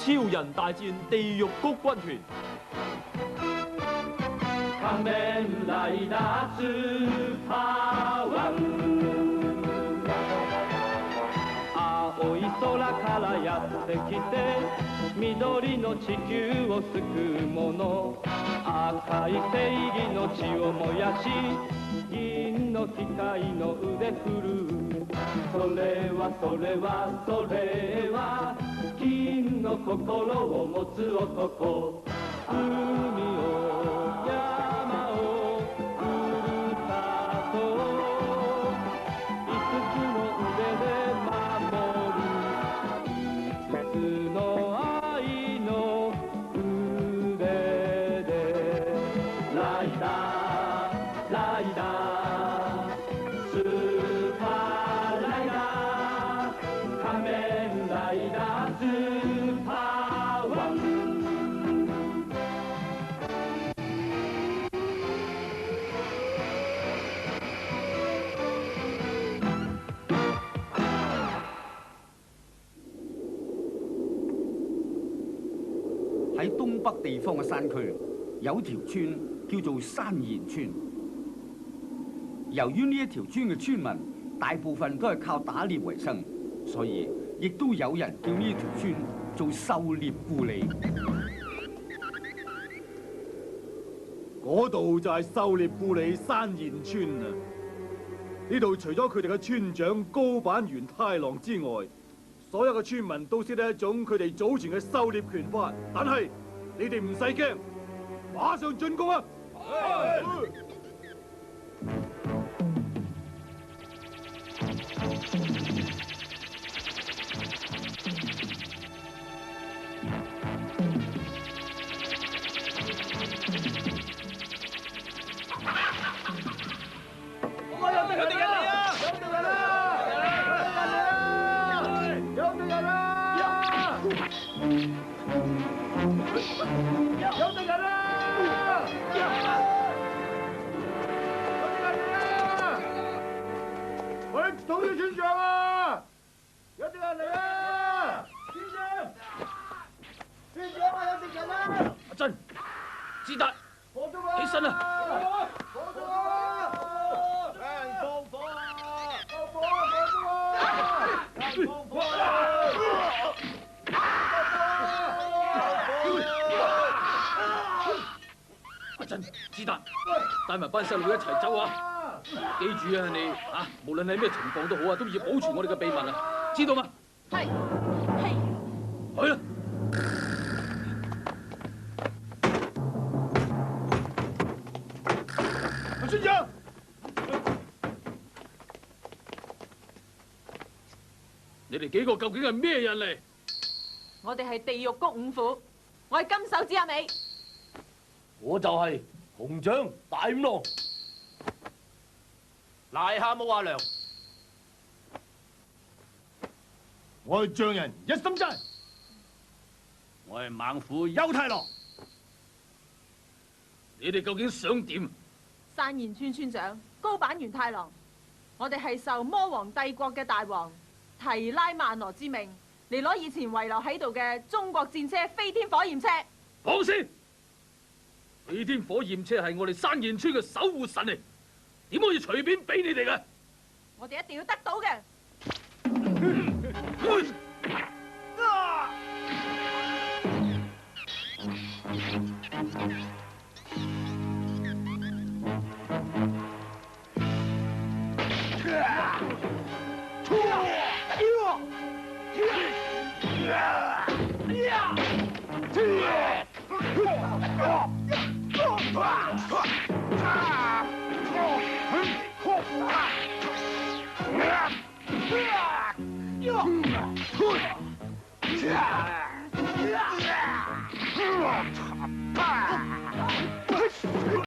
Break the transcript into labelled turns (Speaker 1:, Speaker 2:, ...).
Speaker 1: 超人大戰地獄谷軍團。
Speaker 2: 仮面ライダースーパーワン青い空からやってきて緑の地球を救う者赤い正義の血を燃やし銀の機械の腕振るうそれは金の心を持つ男海を山をふるさと5つの腕で守る5つの愛の腕でライダースーパーライダー仮面ライダースーパーワン
Speaker 3: 喺東北地方嘅山區，有條村叫做山賢村。由於呢一條村嘅村民大部分都係靠打獵為生，所以亦都有人叫呢條村做狩獵故里。
Speaker 4: 嗰度就係狩獵故里山賢村啊！呢度除咗佢哋嘅村長高坂元太郎之外，所有嘅村民都識得一種佢哋祖傳嘅狩獵拳法，但係你哋唔使驚，馬上進攻啊！總要村長啊！有敵人嚟啊！村長啊！有敵人啊！
Speaker 1: 阿珍，志達，起身啊！
Speaker 4: 放咗啊！俾人放火啊！放火啊！放咗啊！放火啊！
Speaker 1: 阿珍，志達，帶埋班細路一齊走啊！記住啊，你啊，無論係咩情況都好啊，都要保存我哋嘅秘密啊，知道嗎？
Speaker 5: 係。
Speaker 1: 去啦！
Speaker 4: 村長，
Speaker 1: 你哋幾個究竟係咩人嚟？
Speaker 5: 我哋係地獄谷五虎，我係金手指阿美。
Speaker 6: 我就係紅掌大五郎。
Speaker 7: 癩蛤蟆阿良，
Speaker 4: 我係匠人一心齋，
Speaker 7: 我係猛虎邱太郎。
Speaker 1: 你哋究竟想點？
Speaker 5: 山賢村村長高坂元太郎，我哋係受魔王帝國嘅大王提拉曼羅之命嚟攞以前遺留喺度嘅中國戰車飛天火焰車。
Speaker 1: 放肆！飛天火焰車係我哋山賢村嘅守護神嚟。點可以隨便俾你哋嘅？
Speaker 5: 我哋一定要得到嘅。